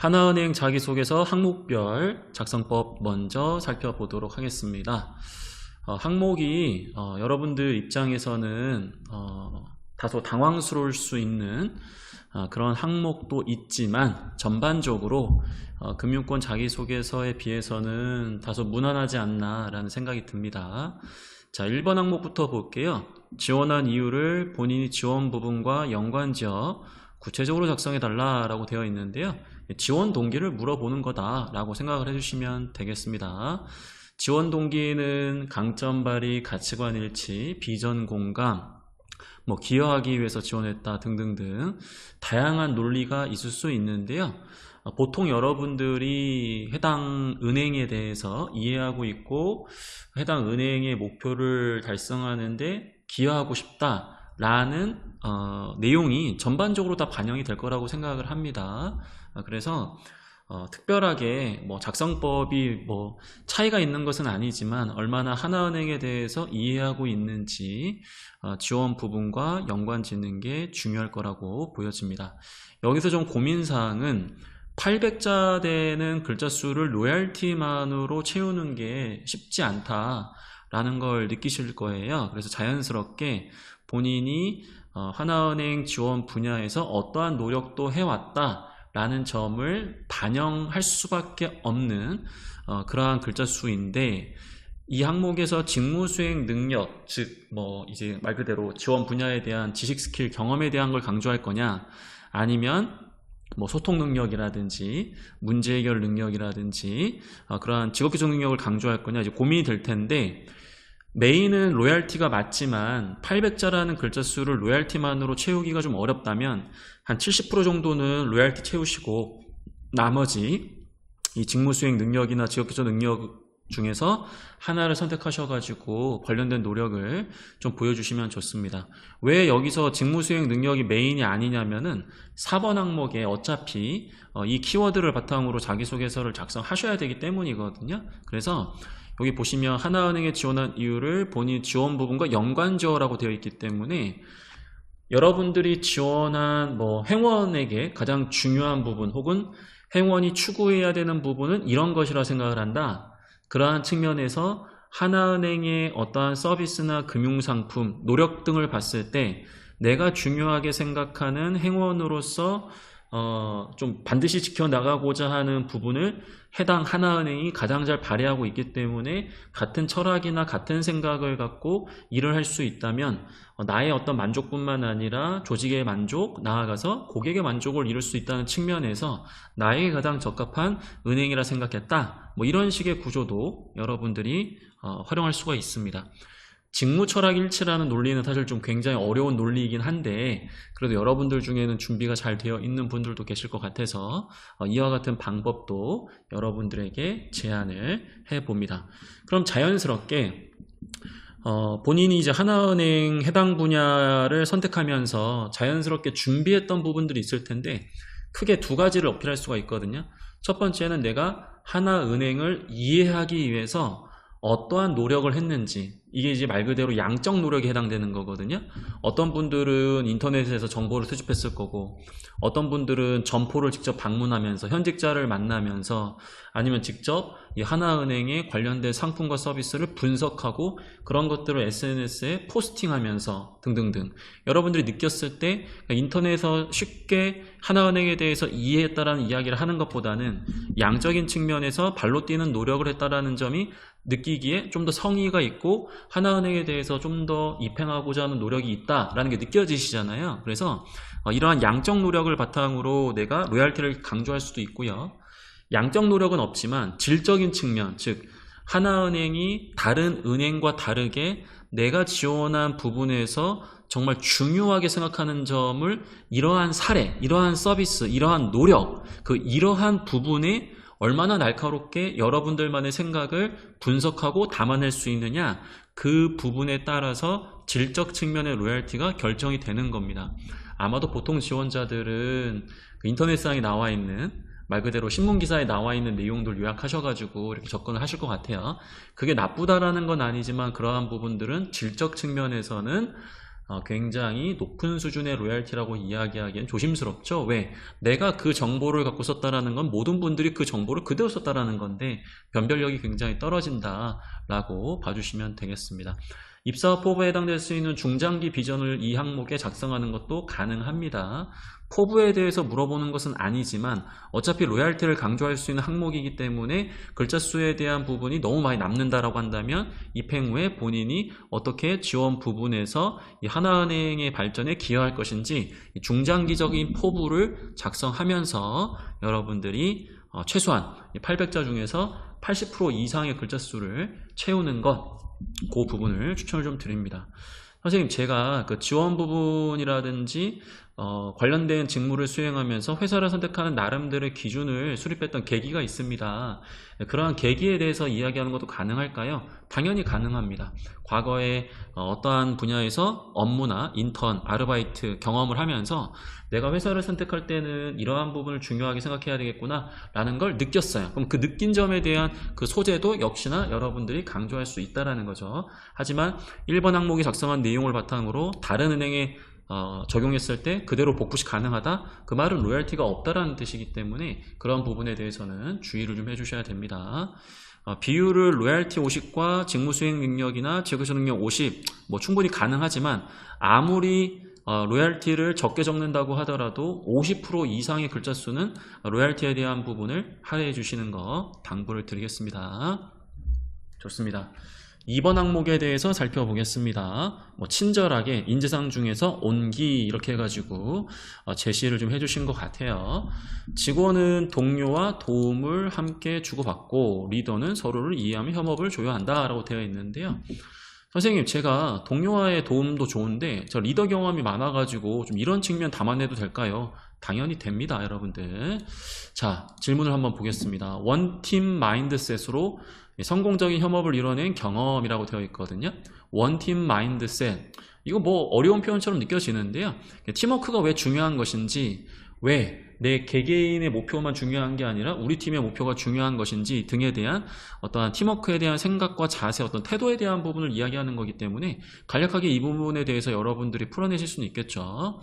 하나은행 자기소개서 항목별 작성법 먼저 살펴보도록 하겠습니다. 항목이 여러분들 입장에서는 다소 당황스러울 수 있는 그런 항목도 있지만 전반적으로 금융권 자기소개서에 비해서는 다소 무난하지 않나 라는 생각이 듭니다. 자, 1번 항목부터 볼게요. 지원한 이유를 본인이 지원 부분과 연관지어 구체적으로 작성해 달라라고 되어 있는데요. 지원 동기를 물어보는 거다라고 생각을 해주시면 되겠습니다. 지원 동기는 강점 발휘, 가치관 일치, 비전 공감, 기여하기 위해서 지원했다 등등등 다양한 논리가 있을 수 있는데요. 보통 여러분들이 해당 은행에 대해서 이해하고 있고 해당 은행의 목표를 달성하는데 기여하고 싶다라는 내용이 전반적으로 다 반영이 될 거라고 생각을 합니다. 그래서 특별하게 작성법이 차이가 있는 것은 아니지만 얼마나 하나은행에 대해서 이해하고 있는지 지원 부분과 연관 짓는 게 중요할 거라고 보여집니다. 여기서 좀 고민사항은 800자 되는 글자 수를 로얄티만으로 채우는 게 쉽지 않다라는 걸 느끼실 거예요. 그래서 자연스럽게 본인이 하나은행 지원 분야에서 어떠한 노력도 해왔다 라는 점을 반영할 수밖에 없는 그러한 글자 수인데, 이 항목에서 직무수행 능력, 즉 이제 말 그대로 지원 분야에 대한 지식, 스킬, 경험에 대한 걸 강조할 거냐, 아니면 소통 능력이라든지 문제 해결 능력이라든지 그러한 직업기초 능력을 강조할 거냐 이제 고민이 될 텐데, 메인은 로얄티가 맞지만 800자라는 글자 수를 로얄티만으로 채우기가 좀 어렵다면 한 70% 정도는 로얄티 채우시고 나머지 이 직무수행 능력이나 직업기초 능력 중에서 하나를 선택하셔가지고 관련된 노력을 좀 보여주시면 좋습니다. 왜 여기서 직무수행 능력이 메인이 아니냐면은 4번 항목에 어차피 이 키워드를 바탕으로 자기소개서를 작성하셔야 되기 때문이거든요. 그래서 여기 보시면 하나은행에 지원한 이유를 본인 지원 부분과 연관지어라고 되어 있기 때문에 여러분들이 지원한 행원에게 가장 중요한 부분 혹은 행원이 추구해야 되는 부분은 이런 것이라 생각을 한다. 그러한 측면에서 하나은행의 어떠한 서비스나 금융상품, 노력 등을 봤을 때 내가 중요하게 생각하는 행원으로서 좀 반드시 지켜나가고자 하는 부분을 해당 하나은행이 가장 잘 발휘하고 있기 때문에 같은 철학이나 같은 생각을 갖고 일을 할 수 있다면 나의 어떤 만족뿐만 아니라 조직의 만족, 나아가서 고객의 만족을 이룰 수 있다는 측면에서 나에게 가장 적합한 은행이라 생각했다. 이런 식의 구조도 여러분들이 활용할 수가 있습니다. 직무철학 일치라는 논리는 사실 좀 굉장히 어려운 논리이긴 한데 그래도 여러분들 중에는 준비가 잘 되어 있는 분들도 계실 것 같아서 이와 같은 방법도 여러분들에게 제안을 해봅니다. 그럼 자연스럽게 본인이 이제 하나은행 해당 분야를 선택하면서 자연스럽게 준비했던 부분들이 있을 텐데 크게 두 가지를 어필할 수가 있거든요. 첫 번째는 내가 하나은행을 이해하기 위해서 어떠한 노력을 했는지, 이게 이제 말 그대로 양적 노력에 해당되는 거거든요. 어떤 분들은 인터넷에서 정보를 수집했을 거고 어떤 분들은 점포를 직접 방문하면서 현직자를 만나면서 아니면 직접 이 하나은행에 관련된 상품과 서비스를 분석하고 그런 것들을 SNS에 포스팅하면서 등등등 여러분들이 느꼈을 때 인터넷에서 쉽게 하나은행에 대해서 이해했다라는 이야기를 하는 것보다는 양적인 측면에서 발로 뛰는 노력을 했다라는 점이 느끼기에 좀 더 성의가 있고 하나은행에 대해서 좀 더 입행하고자 하는 노력이 있다라는 게 느껴지시잖아요. 그래서 이러한 양적 노력을 바탕으로 내가 로얄티를 강조할 수도 있고요. 양적 노력은 없지만 질적인 측면, 즉 하나은행이 다른 은행과 다르게 내가 지원한 부분에서 정말 중요하게 생각하는 점을 이러한 사례, 이러한 서비스, 이러한 노력, 이러한 부분에 얼마나 날카롭게 여러분들만의 생각을 분석하고 담아낼 수 있느냐, 그 부분에 따라서 질적 측면의 로얄티가 결정이 되는 겁니다. 아마도 보통 지원자들은 인터넷상에 나와 있는 말 그대로 신문기사에 나와 있는 내용들 요약하셔가지고 이렇게 접근을 하실 것 같아요. 그게 나쁘다라는 건 아니지만 그러한 부분들은 질적 측면에서는 굉장히 높은 수준의 로얄티라고 이야기하기엔 조심스럽죠. 왜? 내가 그 정보를 갖고 썼다라는 건 모든 분들이 그 정보를 그대로 썼다라는 건데 변별력이 굉장히 떨어진다라고 봐주시면 되겠습니다. 입사 포부에 해당될 수 있는 중장기 비전을 이 항목에 작성하는 것도 가능합니다. 포부에 대해서 물어보는 것은 아니지만 어차피 로얄티를 강조할 수 있는 항목이기 때문에 글자 수에 대한 부분이 너무 많이 남는다라고 한다면 입행 후에 본인이 어떻게 지원 부분에서 이 하나은행의 발전에 기여할 것인지 중장기적인 포부를 작성하면서 여러분들이 최소한 800자 중에서 80% 이상의 글자 수를 채우는 것, 그 부분을 추천을 좀 드립니다. 선생님, 제가 그 지원 부분이라든지 관련된 직무를 수행하면서 회사를 선택하는 나름대로의 기준을 수립했던 계기가 있습니다. 그러한 계기에 대해서 이야기하는 것도 가능할까요? 당연히 가능합니다. 과거에 어떠한 분야에서 업무나 인턴, 아르바이트 경험을 하면서 내가 회사를 선택할 때는 이러한 부분을 중요하게 생각해야 되겠구나 라는 걸 느꼈어요. 그럼 그 느낀 점에 대한 그 소재도 역시나 여러분들이 강조할 수 있다는 거죠. 하지만 1번 항목이 작성한 내용을 바탕으로 다른 은행에 적용했을 때 그대로 복붙이 가능하다? 그 말은 로얄티가 없다라는 뜻이기 때문에 그런 부분에 대해서는 주의를 좀 해주셔야 됩니다. 비율을 로얄티 50과 직무수행 능력이나 지역에서 능력 50 충분히 가능하지만 아무리 로얄티를 적게 적는다고 하더라도 50% 이상의 글자 수는 로얄티에 대한 부분을 할애해 주시는 거 당부를 드리겠습니다. 좋습니다. 2번 항목에 대해서 살펴보겠습니다. 친절하게 인재상 중에서 온기 이렇게 해가지고 제시를 좀 해주신 것 같아요. 직원은 동료와 도움을 함께 주고받고 리더는 서로를 이해하며 협업을 조율한다 라고 되어 있는데요. 선생님, 제가 동료와의 도움도 좋은데 저 리더 경험이 많아가지고 좀 이런 측면 담아내도 될까요? 당연히 됩니다, 여러분들. 자, 질문을 한번 보겠습니다. 원팀 마인드셋으로 성공적인 협업을 이뤄낸 경험이라고 되어 있거든요. 원팀 마인드셋. 이거 어려운 표현처럼 느껴지는데요. 팀워크가 왜 중요한 것인지, 왜 내 개개인의 목표만 중요한 게 아니라 우리 팀의 목표가 중요한 것인지 등에 대한 어떠한 팀워크에 대한 생각과 자세, 어떤 태도에 대한 부분을 이야기하는 거기 때문에 간략하게 이 부분에 대해서 여러분들이 풀어내실 수는 있겠죠.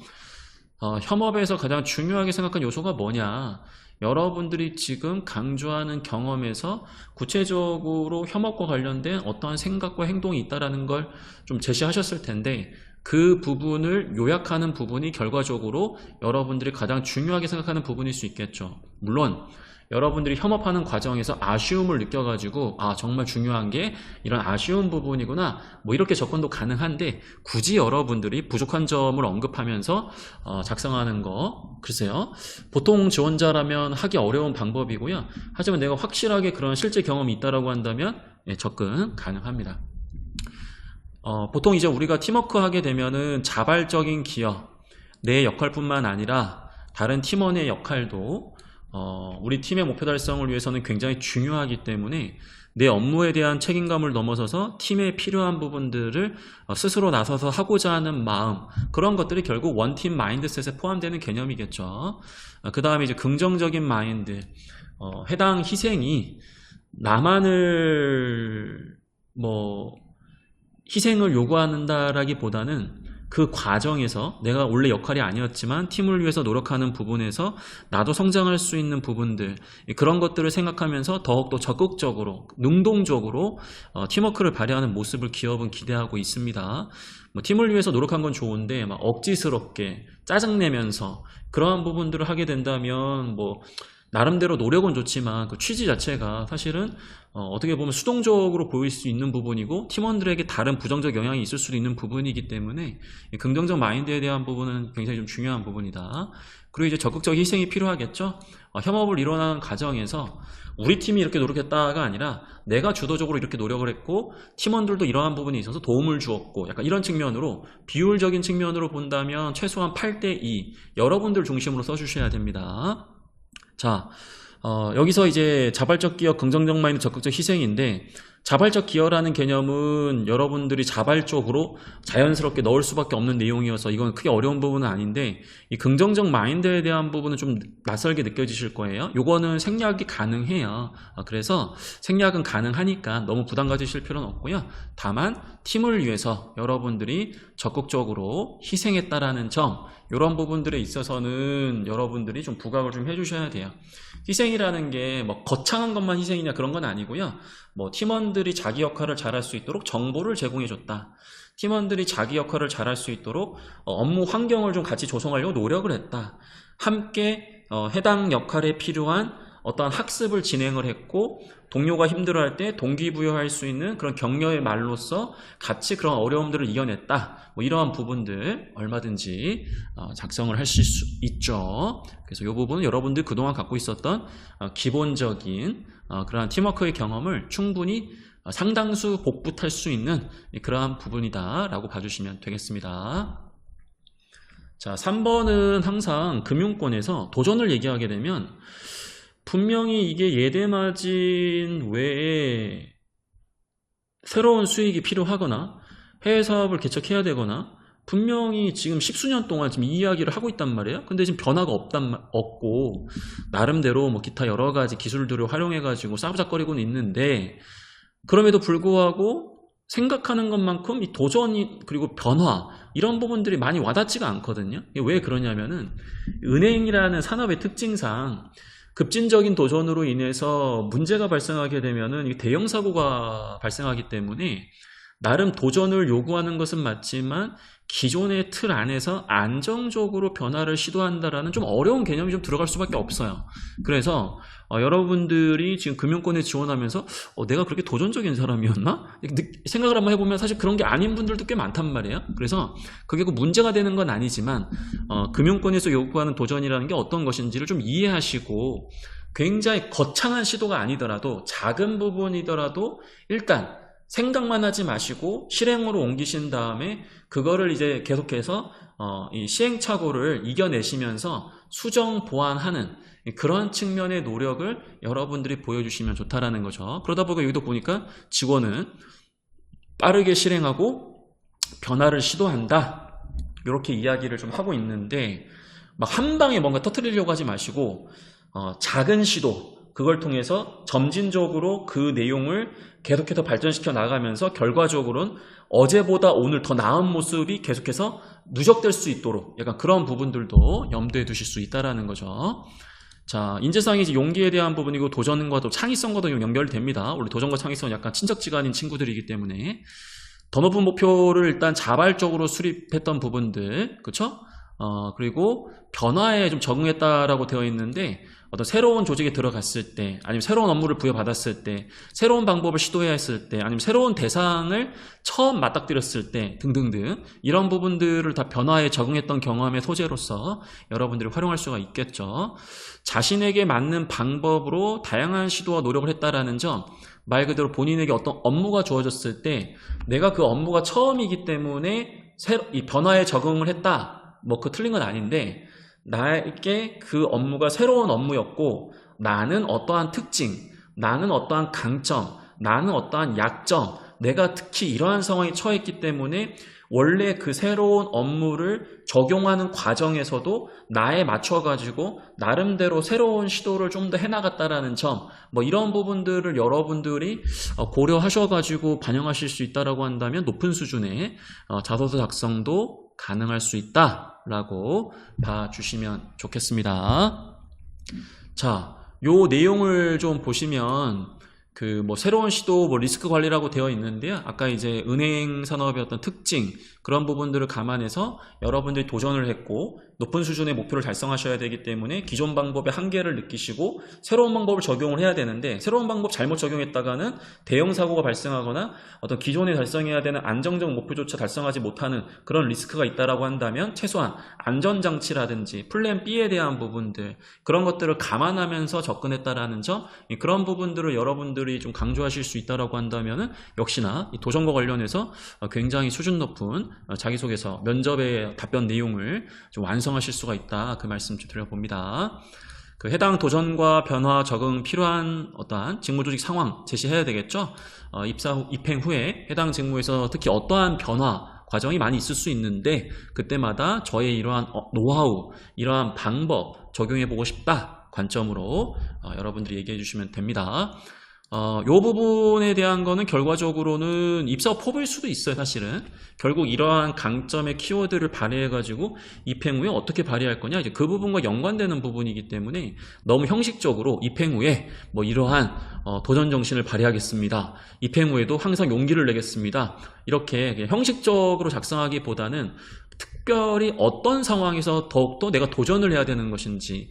협업에서 가장 중요하게 생각한 요소가 뭐냐? 여러분들이 지금 강조하는 경험에서 구체적으로 협업과 관련된 어떠한 생각과 행동이 있다는 걸 좀 제시하셨을 텐데 그 부분을 요약하는 부분이 결과적으로 여러분들이 가장 중요하게 생각하는 부분일 수 있겠죠. 물론 여러분들이 협업하는 과정에서 아쉬움을 느껴가지고 정말 중요한 게 이런 아쉬운 부분이구나 이렇게 접근도 가능한데 굳이 여러분들이 부족한 점을 언급하면서 작성하는 거 글쎄요, 보통 지원자라면 하기 어려운 방법이고요. 하지만 내가 확실하게 그런 실제 경험이 있다라고 한다면 접근 가능합니다. 보통 이제 우리가 팀워크 하게 되면은 자발적인 기여, 내 역할뿐만 아니라 다른 팀원의 역할도 우리 팀의 목표 달성을 위해서는 굉장히 중요하기 때문에 내 업무에 대한 책임감을 넘어서서 팀에 필요한 부분들을 스스로 나서서 하고자 하는 마음, 그런 것들이 결국 원팀 마인드셋에 포함되는 개념이겠죠. 그 다음에 이제 긍정적인 마인드, 해당 희생이 나만을 희생을 요구한다라기보다는 그 과정에서 내가 원래 역할이 아니었지만 팀을 위해서 노력하는 부분에서 나도 성장할 수 있는 부분들, 그런 것들을 생각하면서 더욱더 적극적으로 능동적으로 팀워크를 발휘하는 모습을 기업은 기대하고 있습니다. 팀을 위해서 노력한 건 좋은데 억지스럽게 짜증내면서 그러한 부분들을 하게 된다면 나름대로 노력은 좋지만 그 취지 자체가 사실은 어떻게 보면 수동적으로 보일 수 있는 부분이고 팀원들에게 다른 부정적 영향이 있을 수도 있는 부분이기 때문에 긍정적 마인드에 대한 부분은 굉장히 좀 중요한 부분이다. 그리고 이제 적극적 희생이 필요하겠죠. 협업을 이뤄나가는 과정에서 우리 팀이 이렇게 노력했다가 아니라 내가 주도적으로 이렇게 노력을 했고 팀원들도 이러한 부분이 있어서 도움을 주었고, 약간 이런 측면으로 비율적인 측면으로 본다면 최소한 8대2 여러분들 중심으로 써주셔야 됩니다. 자, 여기서 이제 자발적 기여, 긍정적 마인드, 적극적 희생인데 자발적 기여라는 개념은 여러분들이 자발적으로 자연스럽게 넣을 수밖에 없는 내용이어서 이건 크게 어려운 부분은 아닌데, 이 긍정적 마인드에 대한 부분은 좀 낯설게 느껴지실 거예요. 요거는 생략이 가능해요. 그래서 생략은 가능하니까 너무 부담 가지실 필요는 없고요. 다만 팀을 위해서 여러분들이 적극적으로 희생했다라는 점, 이런 부분들에 있어서는 여러분들이 좀 부각을 좀 해주셔야 돼요. 희생이라는 게 뭐 거창한 것만 희생이냐 그런 건 아니고요. 뭐 팀원들이 자기 역할을 잘할 수 있도록 정보를 제공해줬다. 팀원들이 자기 역할을 잘할 수 있도록 업무 환경을 좀 같이 조성하려고 노력을 했다. 함께 해당 역할에 필요한 어떠한 학습을 진행을 했고, 동료가 힘들어할 때 동기부여할 수 있는 그런 격려의 말로써 같이 그런 어려움들을 이겨냈다. 뭐 이러한 부분들 얼마든지 작성을 하실 수 있죠. 그래서 이 부분은 여러분들 그동안 갖고 있었던 기본적인 그러한 팀워크의 경험을 충분히 상당수 복붙할 수 있는 그러한 부분이다 라고 봐주시면 되겠습니다. 자, 3번은 항상 금융권에서 도전을 얘기하게 되면 분명히 이게 예대마진 외에 새로운 수익이 필요하거나 해외 사업을 개척해야 되거나 분명히 지금 십수년 동안 지금 이 이야기를 하고 있단 말이에요. 근데 지금 변화가 없고 나름대로 뭐 기타 여러 가지 기술들을 활용해 가지고 싸부작거리고는 있는데, 그럼에도 불구하고 생각하는 것만큼 이 도전이 그리고 변화 이런 부분들이 많이 와닿지가 않거든요. 왜 그러냐면은 은행이라는 산업의 특징상 급진적인 도전으로 인해서 문제가 발생하게 되면은 대형 사고가 발생하기 때문에 나름 도전을 요구하는 것은 맞지만 기존의 틀 안에서 안정적으로 변화를 시도한다라는 좀 어려운 개념이 좀 들어갈 수밖에 없어요. 그래서 여러분들이 지금 금융권에 지원하면서 내가 그렇게 도전적인 사람이었나? 생각을 한번 해보면 사실 그런 게 아닌 분들도 꽤 많단 말이에요. 그래서 그게 그 문제가 되는 건 아니지만 금융권에서 요구하는 도전이라는 게 어떤 것인지를 좀 이해하시고, 굉장히 거창한 시도가 아니더라도 작은 부분이더라도 일단 생각만 하지 마시고 실행으로 옮기신 다음에 그거를 이제 계속해서 이 시행착오를 이겨내시면서 수정 보완하는 그런 측면의 노력을 여러분들이 보여주시면 좋다라는 거죠. 그러다 보니까 여기도 보니까 직원은 빠르게 실행하고 변화를 시도한다, 이렇게 이야기를 좀 하고 있는데, 막 한 방에 뭔가 터뜨리려고 하지 마시고 작은 시도, 그걸 통해서 점진적으로 그 내용을 계속해서 발전시켜 나가면서 결과적으로는 어제보다 오늘 더 나은 모습이 계속해서 누적될 수 있도록 약간 그런 부분들도 염두에 두실 수 있다라는 거죠. 자, 인재상이 이제 용기에 대한 부분이고 도전과도 창의성과도 연결됩니다. 원래 도전과 창의성은 약간 친척지간인 친구들이기 때문에 더 높은 목표를 일단 자발적으로 수립했던 부분들, 그렇죠? 그리고 변화에 좀 적응했다라고 되어 있는데, 어떤 새로운 조직에 들어갔을 때, 아니면 새로운 업무를 부여받았을 때, 새로운 방법을 시도해야 했을 때, 아니면 새로운 대상을 처음 맞닥뜨렸을 때 등등등 이런 부분들을 다 변화에 적응했던 경험의 소재로서 여러분들이 활용할 수가 있겠죠. 자신에게 맞는 방법으로 다양한 시도와 노력을 했다라는 점, 말 그대로 본인에게 어떤 업무가 주어졌을 때 내가 그 업무가 처음이기 때문에 이 변화에 적응을 했다, 뭐 그 틀린 건 아닌데, 나에게 그 업무가 새로운 업무였고 나는 어떠한 특징, 나는 어떠한 강점, 나는 어떠한 약점, 내가 특히 이러한 상황에 처했기 때문에 원래 그 새로운 업무를 적용하는 과정에서도 나에 맞춰가지고 나름대로 새로운 시도를 좀 더 해나갔다라는 점, 뭐 이런 부분들을 여러분들이 고려하셔가지고 반영하실 수 있다라고 한다면 높은 수준의 자소서 작성도 가능할 수 있다라고 봐주시면 좋겠습니다. 자, 요 내용을 좀 보시면 그 뭐 새로운 시도, 뭐 리스크 관리라고 되어 있는데요. 아까 이제 은행 산업의 어떤 특징, 그런 부분들을 감안해서 여러분들이 도전을 했고 높은 수준의 목표를 달성하셔야 되기 때문에 기존 방법의 한계를 느끼시고 새로운 방법을 적용을 해야 되는데, 새로운 방법 잘못 적용했다가는 대형 사고가 발생하거나 어떤 기존에 달성해야 되는 안정적 목표조차 달성하지 못하는 그런 리스크가 있다라고 한다면 최소한 안전장치라든지 플랜 B에 대한 부분들, 그런 것들을 감안하면서 접근했다라는 점, 그런 부분들을 여러분들이 좀 강조하실 수 있다라고 한다면은 역시나 이 도전과 관련해서 굉장히 수준 높은 자기소개서, 면접의 답변 내용을 좀 완성하실 수가 있다, 그 말씀 좀 드려봅니다. 그 해당 도전과 변화, 적응 필요한 어떠한 직무조직 상황 제시해야 되겠죠. 입사 후, 입행 후에 해당 직무에서 특히 어떠한 변화 과정이 많이 있을 수 있는데 그때마다 저의 이러한 노하우, 이러한 방법 적용해보고 싶다 관점으로 여러분들이 얘기해 주시면 됩니다. 요 부분에 대한 거는 결과적으로는 입사 포부일 수도 있어요. 사실은 결국 이러한 강점의 키워드를 발휘해가지고 입행 후에 어떻게 발휘할 거냐, 이제 그 부분과 연관되는 부분이기 때문에 너무 형식적으로 입행 후에 뭐 이러한 도전 정신을 발휘하겠습니다, 입행 후에도 항상 용기를 내겠습니다, 이렇게 형식적으로 작성하기보다는 특별히 어떤 상황에서 더욱더 내가 도전을 해야 되는 것인지,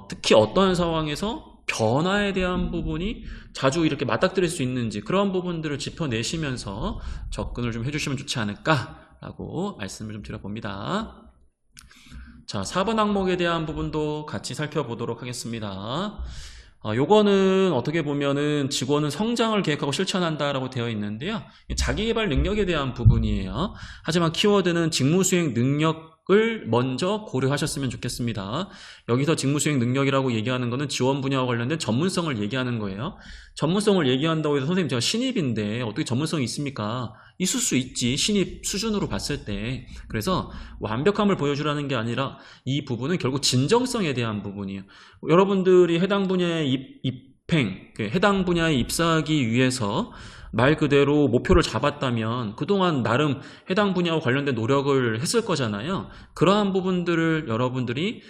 특히 어떤 상황에서 변화에 대한 부분이 자주 이렇게 맞닥뜨릴 수 있는지, 그런 부분들을 짚어내시면서 접근을 좀 해주시면 좋지 않을까라고 말씀을 좀 드려봅니다. 자, 4번 항목에 대한 부분도 같이 살펴보도록 하겠습니다. 요거는 어떻게 보면은 직원은 성장을 계획하고 실천한다라고 되어 있는데요. 자기개발 능력에 대한 부분이에요. 하지만 키워드는 직무수행 능력을 먼저 고려하셨으면 좋겠습니다. 여기서 직무수행 능력이라고 얘기하는 거는 지원 분야와 관련된 전문성을 얘기하는 거예요. 전문성을 얘기한다고 해서 선생님 제가 신입인데 어떻게 전문성이 있습니까? 있을 수 있지, 신입 수준으로 봤을 때. 그래서 완벽함을 보여주라는 게 아니라 이 부분은 결국 진정성에 대한 부분이에요. 여러분들이 해당 분야에 입행, 해당 분야에 입사하기 위해서 말 그대로 목표를 잡았다면 그동안 나름 해당 분야와 관련된 노력을 했을 거잖아요. 그러한 부분들을 여러분들이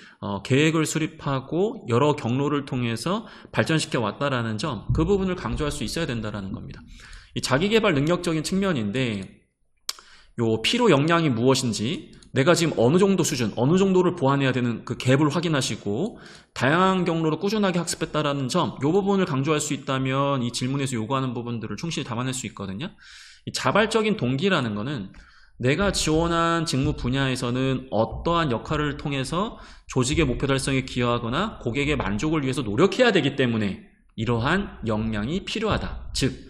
계획을 수립하고 여러 경로를 통해서 발전시켜 왔다라는 점, 그 부분을 강조할 수 있어야 된다라는 겁니다. 이 자기개발 능력적인 측면인데, 요 필요 역량이 무엇인지, 내가 지금 어느 정도 수준, 어느 정도를 보완해야 되는 그 갭을 확인하시고 다양한 경로로 꾸준하게 학습했다라는 점, 요 부분을 강조할 수 있다면 이 질문에서 요구하는 부분들을 충실히 담아낼 수 있거든요. 이 자발적인 동기라는 거는 내가 지원한 직무 분야에서는 어떠한 역할을 통해서 조직의 목표 달성에 기여하거나 고객의 만족을 위해서 노력해야 되기 때문에 이러한 역량이 필요하다. 즉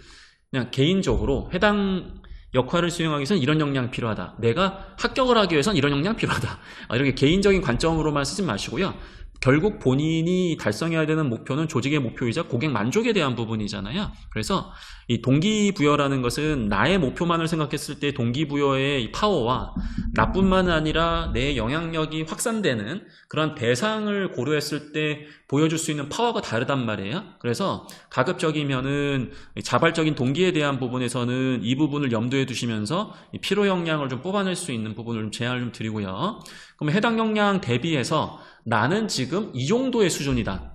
그냥 개인적으로 해당 역할을 수행하기 위해서는 이런 역량이 필요하다, 내가 합격을 하기 위해서는 이런 역량이 필요하다, 이렇게 개인적인 관점으로만 쓰지 마시고요. 결국 본인이 달성해야 되는 목표는 조직의 목표이자 고객 만족에 대한 부분이잖아요. 그래서 이 동기부여라는 것은 나의 목표만을 생각했을 때 동기부여의 이 파워와 나뿐만 아니라 내 영향력이 확산되는 그런 대상을 고려했을 때 보여줄 수 있는 파워가 다르단 말이에요. 그래서 가급적이면은 자발적인 동기에 대한 부분에서는 이 부분을 염두에 두시면서 이 필요 역량을 좀 뽑아낼 수 있는 부분을 좀 제안을 좀 드리고요. 그럼 해당 역량 대비해서 나는 지금 이 정도의 수준이다,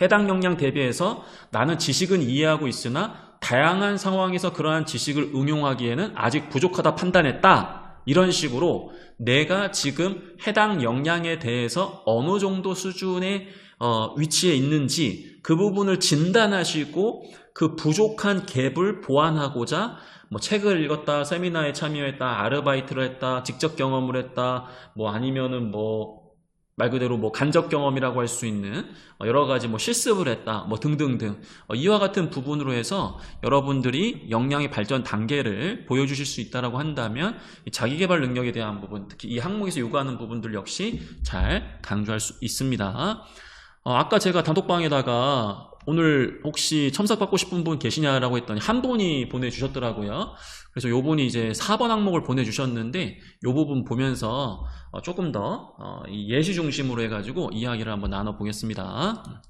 해당 역량 대비해서 나는 지식은 이해하고 있으나 다양한 상황에서 그러한 지식을 응용하기에는 아직 부족하다 판단했다, 이런 식으로 내가 지금 해당 역량에 대해서 어느 정도 수준의 위치에 있는지 그 부분을 진단하시고 그 부족한 갭을 보완하고자 뭐 책을 읽었다, 세미나에 참여했다, 아르바이트를 했다, 직접 경험을 했다, 뭐 아니면은 뭐 말 그대로 뭐 간접 경험이라고 할 수 있는 여러 가지 뭐 실습을 했다, 뭐 등등등, 이와 같은 부분으로 해서 여러분들이 역량의 발전 단계를 보여주실 수 있다라고 한다면 이 자기개발 능력에 대한 부분, 특히 이 항목에서 요구하는 부분들 역시 잘 강조할 수 있습니다. 아까 제가 단톡방에다가 오늘 혹시 첨삭받고 싶은 분 계시냐라고 했더니 한 분이 보내주셨더라고요. 그래서 요 분이 이제 4번 항목을 보내주셨는데 요 부분 보면서 조금 더 이 예시 중심으로 해가지고 이야기를 한번 나눠보겠습니다.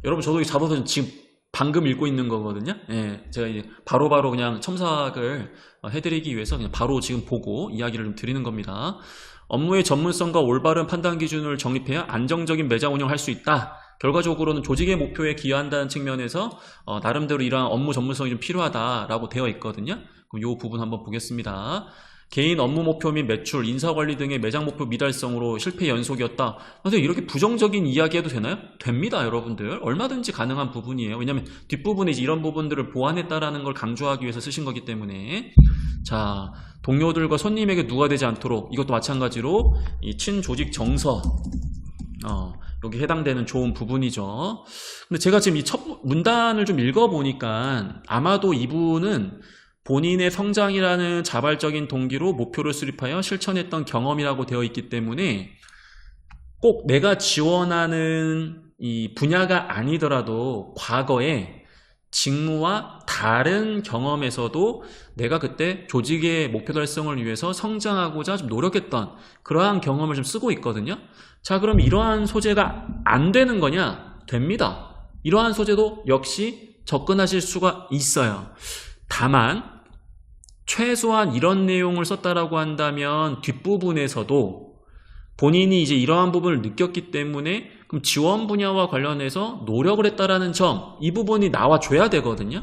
여러분, 저도 이 자소서 지금 방금 읽고 있는 거거든요. 예, 제가 이제 바로바로 그냥 첨삭을 해드리기 위해서 그냥 바로 지금 보고 이야기를 좀 드리는 겁니다. 업무의 전문성과 올바른 판단 기준을 정립해야 안정적인 매장 운영을 할 수 있다. 결과적으로는 조직의 목표에 기여한다는 측면에서 나름대로 이러한 업무 전문성이 좀 필요하다라고 되어 있거든요. 그럼 이 부분 한번 보겠습니다. 개인 업무 목표 및 매출, 인사관리 등의 매장 목표 미달성으로 실패 연속이었다. 근데 이렇게 부정적인 이야기 해도 되나요? 됩니다, 여러분들. 얼마든지 가능한 부분이에요. 왜냐하면 뒷부분에 이제 이런 부분들을 보완했다라는 걸 강조하기 위해서 쓰신 거기 때문에. 자, 동료들과 손님에게 누가 되지 않도록, 이것도 마찬가지로 이 친조직 정서, 여기 해당되는 좋은 부분이죠. 근데 제가 지금 이 첫 문단을 좀 읽어보니까 아마도 이분은 본인의 성장이라는 자발적인 동기로 목표를 수립하여 실천했던 경험이라고 되어 있기 때문에 꼭 내가 지원하는 이 분야가 아니더라도 과거에 직무와 다른 경험에서도 내가 그때 조직의 목표 달성을 위해서 성장하고자 좀 노력했던 그러한 경험을 좀 쓰고 있거든요. 자, 그럼 이러한 소재가 안 되는 거냐? 됩니다. 이러한 소재도 역시 접근하실 수가 있어요. 다만 최소한 이런 내용을 썼다라고 한다면 뒷부분에서도 본인이 이제 이러한 부분을 느꼈기 때문에 그럼 지원 분야와 관련해서 노력을 했다라는 점, 이 부분이 나와줘야 되거든요.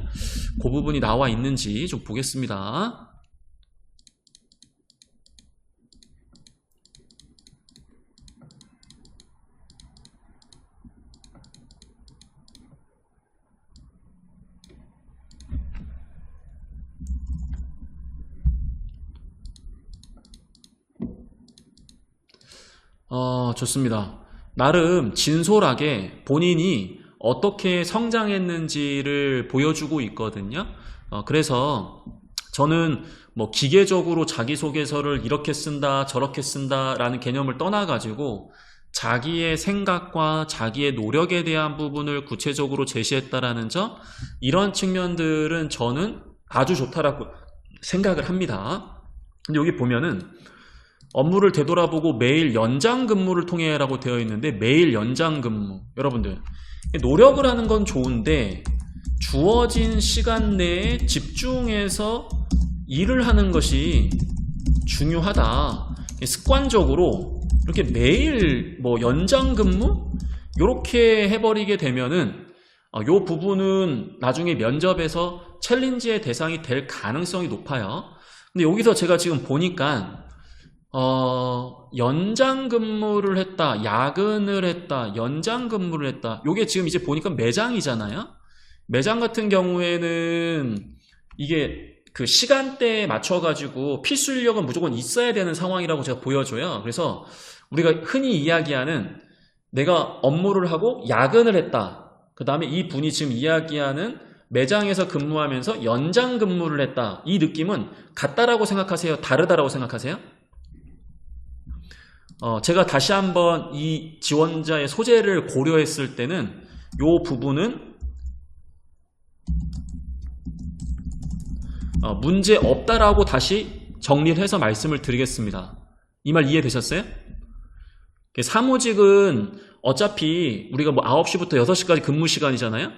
그 부분이 나와 있는지 좀 보겠습니다. 좋습니다. 나름 진솔하게 본인이 어떻게 성장했는지를 보여주고 있거든요. 그래서 저는 뭐 기계적으로 자기소개서를 이렇게 쓴다 저렇게 쓴다라는 개념을 떠나가지고 자기의 생각과 자기의 노력에 대한 부분을 구체적으로 제시했다라는 점, 이런 측면들은 저는 아주 좋다라고 생각을 합니다. 근데 여기 보면은 업무를 되돌아보고 매일 연장 근무를 통해 라고 되어 있는데, 매일 연장 근무, 여러분들 노력을 하는 건 좋은데 주어진 시간 내에 집중해서 일을 하는 것이 중요하다. 습관적으로 이렇게 매일 뭐 연장 근무 이렇게 해버리게 되면은 요 부분은 나중에 면접에서 챌린지의 대상이 될 가능성이 높아요. 근데 여기서 제가 지금 보니까 연장 근무를 했다, 야근을 했다, 연장 근무를 했다. 요게 지금 이제 보니까 매장이잖아요. 매장 같은 경우에는 이게 그 시간대에 맞춰가지고 필수 인력은 무조건 있어야 되는 상황이라고 제가 보여줘요. 그래서 우리가 흔히 이야기하는 내가 업무를 하고 야근을 했다. 그 다음에 이 분이 지금 이야기하는 매장에서 근무하면서 연장 근무를 했다. 이 느낌은 같다라고 생각하세요? 다르다라고 생각하세요? 제가 다시 한번 이 지원자의 소재를 고려했을 때는 이 부분은 문제 없다라고 다시 정리를 해서 말씀을 드리겠습니다. 이 말 이해되셨어요? 사무직은 어차피 우리가 뭐 9시부터 6시까지 근무 시간이잖아요.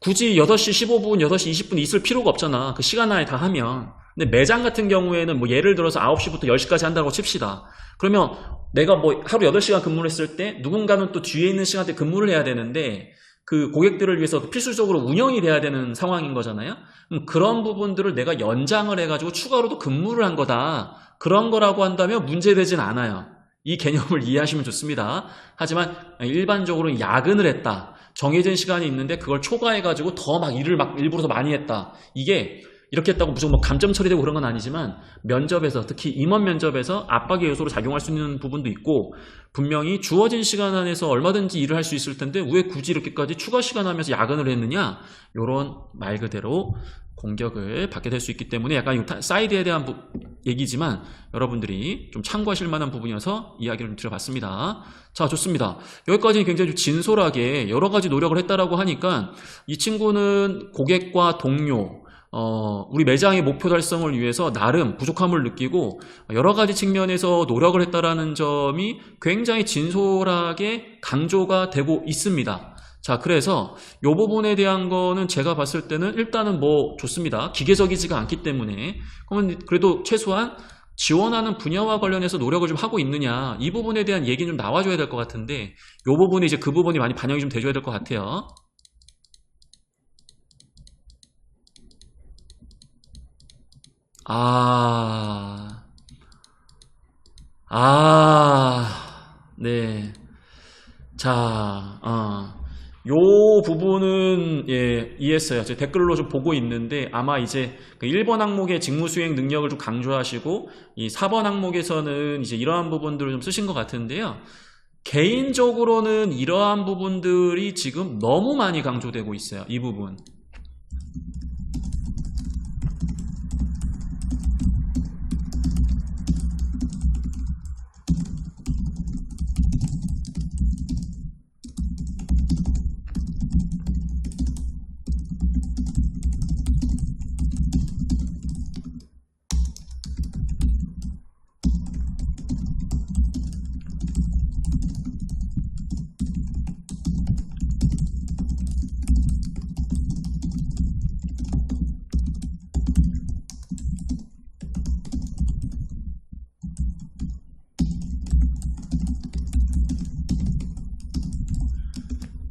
굳이 8시 15분, 8시 20분 있을 필요가 없잖아. 그 시간 안에 다 하면. 근데 매장 같은 경우에는 뭐 예를 들어서 9시부터 10시까지 한다고 칩시다. 그러면 내가 뭐 하루 8시간 근무를 했을 때 누군가는 또 뒤에 있는 시간대 근무를 해야 되는데 그 고객들을 위해서 필수적으로 운영이 돼야 되는 상황인 거잖아요. 그런 부분들을 내가 연장을 해가지고 추가로도 근무를 한 거다. 그런 거라고 한다면 문제되진 않아요. 이 개념을 이해하시면 좋습니다. 하지만 일반적으로 야근을 했다. 정해진 시간이 있는데 그걸 초과해가지고 더 막 일을 막 일부러 더 많이 했다. 이게 이렇게 했다고 무조건 뭐 감점 처리되고 그런 건 아니지만 면접에서, 특히 임원 면접에서 압박의 요소로 작용할 수 있는 부분도 있고, 분명히 주어진 시간 안에서 얼마든지 일을 할 수 있을 텐데 왜 굳이 이렇게까지 추가 시간 하면서 야근을 했느냐, 이런 말 그대로 공격을 받게 될 수 있기 때문에 약간 사이드에 대한 얘기지만 여러분들이 좀 참고하실 만한 부분이어서 이야기를 좀 드려봤습니다. 자, 좋습니다. 여기까지는 굉장히 좀 진솔하게 여러 가지 노력을 했다라고 하니까 이 친구는 고객과 동료, 우리 매장의 목표 달성을 위해서 나름 부족함을 느끼고 여러 가지 측면에서 노력을 했다라는 점이 굉장히 진솔하게 강조가 되고 있습니다. 자, 그래서 이 부분에 대한 거는 제가 봤을 때는 일단은 뭐 좋습니다. 기계적이지가 않기 때문에. 그러면 그래도 최소한 지원하는 분야와 관련해서 노력을 좀 하고 있느냐, 이 부분에 대한 얘기는 좀 나와줘야 될 것 같은데, 이 부분이 이제 그 부분이 많이 반영이 좀 돼줘야 될 것 같아요. 네. 자, 요 부분은 예, 이해했어요. 제가 댓글로 좀 보고 있는데 아마 이제 그 1번 항목의 직무수행 능력을 좀 강조하시고 이 4번 항목에서는 이제 이러한 부분들을 좀 쓰신 것 같은데요. 개인적으로는 이러한 부분들이 지금 너무 많이 강조되고 있어요. 이 부분.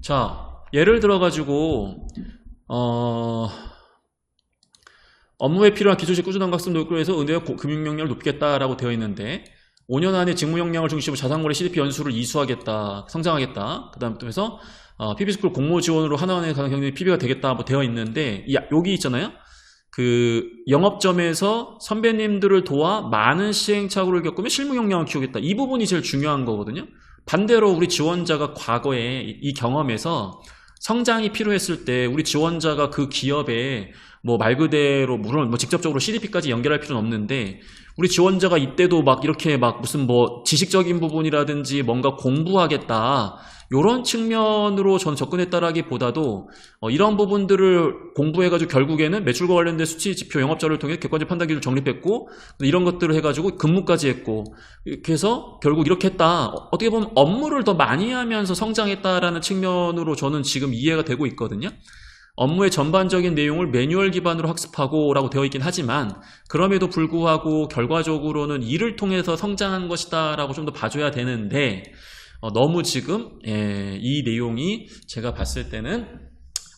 자, 예를 들어 가지고 업무에 필요한 기술직 꾸준한 학습 노력을 해서 은행의 금융 역량을 높이겠다라고 되어 있는데 5년 안에 직무 역량을 중심으로 자산거래 CDP 연수를 이수하겠다, 성장하겠다. 그 다음에 또 해서 PB스쿨 공모 지원으로 하나은행 가장 경쟁이 PB가 되겠다 뭐 되어 있는데 여기 있잖아요. 그 영업점에서 선배님들을 도와 많은 시행착오를 겪으며 실무 역량을 키우겠다. 이 부분이 제일 중요한 거거든요. 반대로 우리 지원자가 과거에 이 경험에서 성장이 필요했을 때 우리 지원자가 그 기업에 뭐 말 그대로 물론 뭐 직접적으로 CDP까지 연결할 필요는 없는데 우리 지원자가 이때도 막 이렇게 막 무슨 뭐 지식적인 부분이라든지 뭔가 공부하겠다 이런 측면으로 저는 접근했다라기보다도 이런 부분들을 공부해가지고 결국에는 매출과 관련된 수치 지표 영업자료를 통해 객관적 판단 기준을 정립했고 이런 것들을 해가지고 근무까지 했고 이렇게 해서 결국 이렇게 했다. 어떻게 보면 업무를 더 많이 하면서 성장했다라는 측면으로 저는 지금 이해가 되고 있거든요. 업무의 전반적인 내용을 매뉴얼 기반으로 학습하고 라고 되어 있긴 하지만 그럼에도 불구하고 결과적으로는 이를 통해서 성장한 것이다 라고 좀 더 봐줘야 되는데 너무 지금 이 내용이 제가 봤을 때는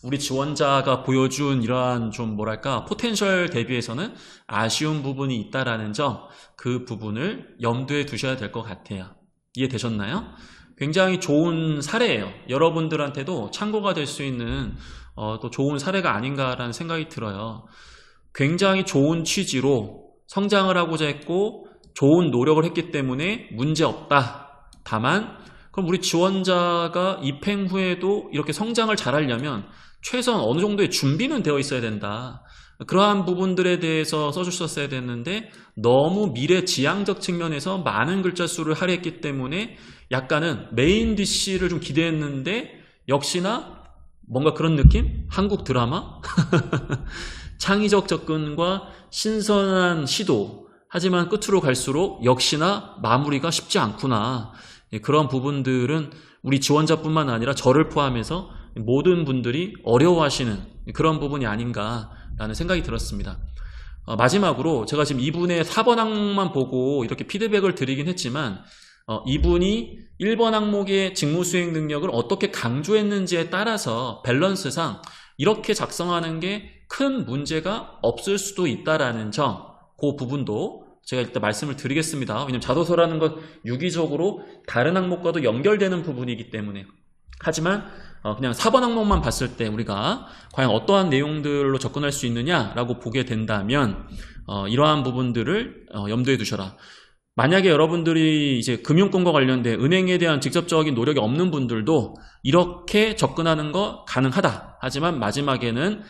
우리 지원자가 보여준 이러한 좀 뭐랄까 포텐셜 대비해서는 아쉬운 부분이 있다라는 점, 그 부분을 염두에 두셔야 될 것 같아요. 이해되셨나요? 굉장히 좋은 사례예요. 여러분들한테도 참고가 될 수 있는 또 좋은 사례가 아닌가라는 생각이 들어요. 굉장히 좋은 취지로 성장을 하고자 했고 좋은 노력을 했기 때문에 문제없다. 다만 그럼 우리 지원자가 입행 후에도 이렇게 성장을 잘하려면 최소한 어느 정도의 준비는 되어 있어야 된다. 그러한 부분들에 대해서 써주셨어야 됐는데 너무 미래지향적 측면에서 많은 글자 수를 할애했기 때문에 약간은 메인 DC를 좀 기대했는데 역시나 뭔가 그런 느낌? 한국 드라마? 창의적 접근과 신선한 시도, 하지만 끝으로 갈수록 역시나 마무리가 쉽지 않구나. 그런 부분들은 우리 지원자뿐만 아니라 저를 포함해서 모든 분들이 어려워하시는 그런 부분이 아닌가라는 생각이 들었습니다. 마지막으로 제가 지금 이분의 4번 항목만 보고 이렇게 피드백을 드리긴 했지만 이분이 1번 항목의 직무수행 능력을 어떻게 강조했는지에 따라서 밸런스상 이렇게 작성하는 게 큰 문제가 없을 수도 있다라는 점, 그 부분도 제가 일단 말씀을 드리겠습니다. 왜냐하면 자소서라는 건 유기적으로 다른 항목과도 연결되는 부분이기 때문에. 하지만 그냥 4번 항목만 봤을 때 우리가 과연 어떠한 내용들로 접근할 수 있느냐라고 보게 된다면 이러한 부분들을 염두에 두셔라. 만약에 여러분들이 이제 금융권과 관련된 은행에 대한 직접적인 노력이 없는 분들도 이렇게 접근하는 거 가능하다. 하지만 마지막에는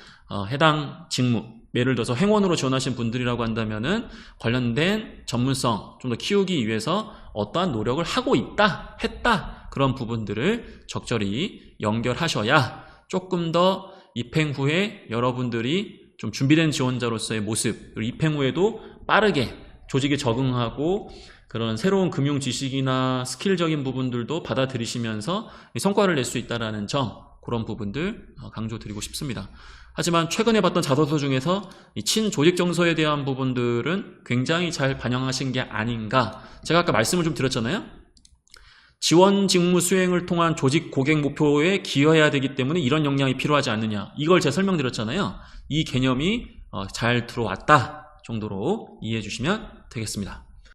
해당 직무, 예를 들어서 행원으로 지원하신 분들이라고 한다면은 관련된 전문성 좀 더 키우기 위해서 어떠한 노력을 하고 있다, 했다. 그런 부분들을 적절히 연결하셔야 조금 더 입행 후에 여러분들이 좀 준비된 지원자로서의 모습, 그리고 입행 후에도 빠르게 조직에 적응하고 그런 새로운 금융 지식이나 스킬적인 부분들도 받아들이시면서 성과를 낼 수 있다는 점, 그런 부분들 강조드리고 싶습니다. 하지만 최근에 봤던 자소서 중에서 이 친조직 정서에 대한 부분들은 굉장히 잘 반영하신 게 아닌가. 제가 아까 말씀을 좀 드렸잖아요. 지원 직무 수행을 통한 조직 고객 목표에 기여해야 되기 때문에 이런 역량이 필요하지 않느냐. 이걸 제가 설명드렸잖아요. 이 개념이 잘 들어왔다 정도로 이해해 주시면 되겠습니다.